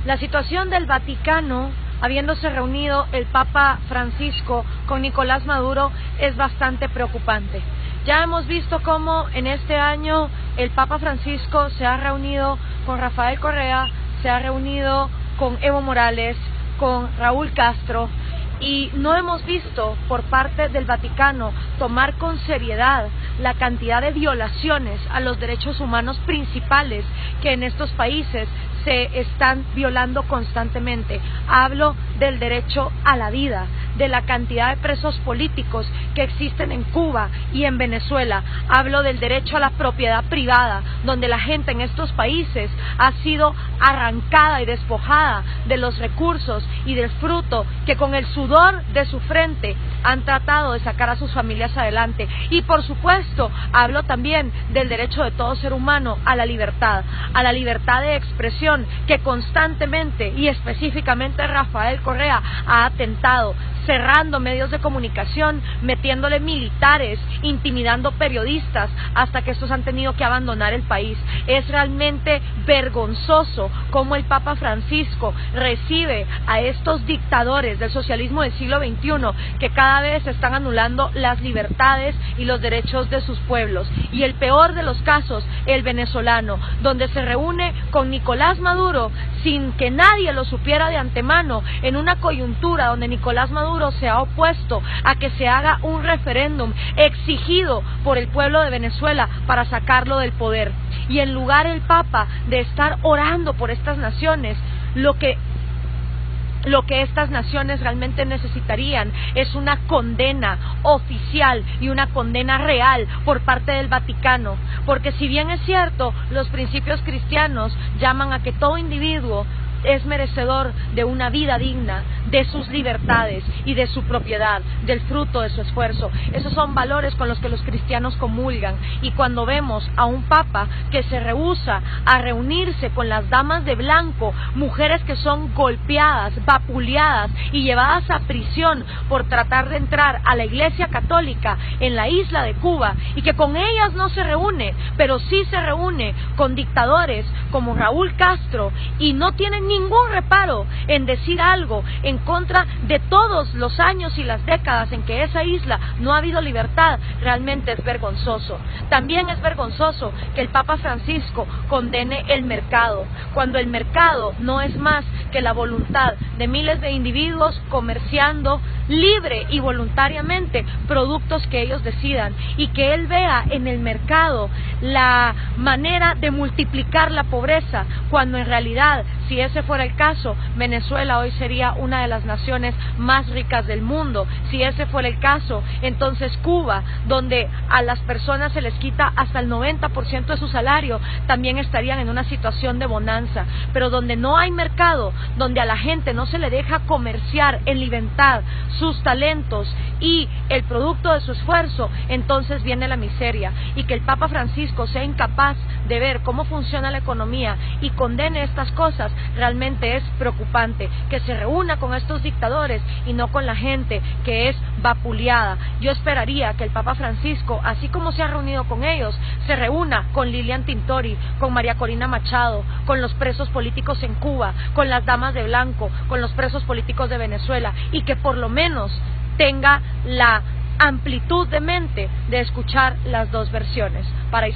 La situación del Vaticano, habiéndose reunido el Papa Francisco con Nicolás Maduro, es bastante preocupante. Ya hemos visto cómo en este año el Papa Francisco se ha reunido con Rafael Correa, se ha reunido con Evo Morales, con Raúl Castro, y no hemos visto por parte del Vaticano tomar con seriedad la cantidad de violaciones a los derechos humanos principales que en estos países se están violando constantemente. Hablo del derecho a la vida, de la cantidad de presos políticos que existen en Cuba y en Venezuela. Hablo del derecho a la propiedad privada, donde la gente en estos países ha sido arrancada y despojada de los recursos y del fruto que con el sudor de su frente han tratado de sacar a sus familias adelante. Y por supuesto, hablo también del derecho de todo ser humano a la libertad de expresión, que constantemente y específicamente Rafael Correa ha atentado, cerrando medios de comunicación, metiéndole militares, intimidando periodistas, hasta que estos han tenido que abandonar el país. Es realmente vergonzoso cómo el Papa Francisco recibe a estos dictadores del socialismo del siglo XXI, que cada vez están anulando las libertades y los derechos de sus pueblos. Y el peor de los casos, el venezolano, donde se reúne con Nicolás Maduro sin que nadie lo supiera de antemano, en una coyuntura donde Nicolás Maduro se ha opuesto a que se haga un referéndum exigido por el pueblo de Venezuela para sacarlo del poder. Y en lugar el Papa de estar orando por estas naciones, lo que estas naciones realmente necesitarían es una condena oficial y una condena real por parte del Vaticano, porque si bien es cierto, los principios cristianos llaman a que todo individuo es merecedor de una vida digna, de sus libertades y de su propiedad, del fruto de su esfuerzo. Esos son valores con los que los cristianos comulgan, y cuando vemos a un papa que se rehúsa a reunirse con las damas de blanco, mujeres que son golpeadas, vapuleadas y llevadas a prisión por tratar de entrar a la Iglesia Católica en la isla de Cuba, y que con ellas no se reúne, pero sí se reúne con dictadores como Raúl Castro, y no tienen ningún reparo en decir algo en contra de todos los años y las décadas en que esa isla no ha habido libertad, realmente es vergonzoso. También es vergonzoso que el Papa Francisco condene el mercado, cuando el mercado no es más que la voluntad de miles de individuos comerciando libre y voluntariamente productos que ellos decidan, y que él vea en el mercado la manera de multiplicar la pobreza, cuando en realidad, si ese fuera el caso, Venezuela hoy sería una de las naciones más ricas del mundo. Si ese fuera el caso, entonces Cuba, donde a las personas se les quita hasta el 90% de su salario, también estarían en una situación de bonanza. Pero donde no hay mercado, donde a la gente no se le deja comerciar en libertad sus talentos y el producto de su esfuerzo, entonces viene la miseria. Y que el Papa Francisco sea incapaz de ver cómo funciona la economía y condene estas cosas, realmente es preocupante. Que se reúna con estos dictadores y no con la gente que es vapuleada. Yo esperaría que el Papa Francisco, así como se ha reunido con ellos, se reúna con Lilian Tintori, con María Corina Machado, con los presos políticos en Cuba, con las damas de blanco, con los presos políticos de Venezuela, y que por lo menos tenga la amplitud de mente de escuchar las dos versiones. Para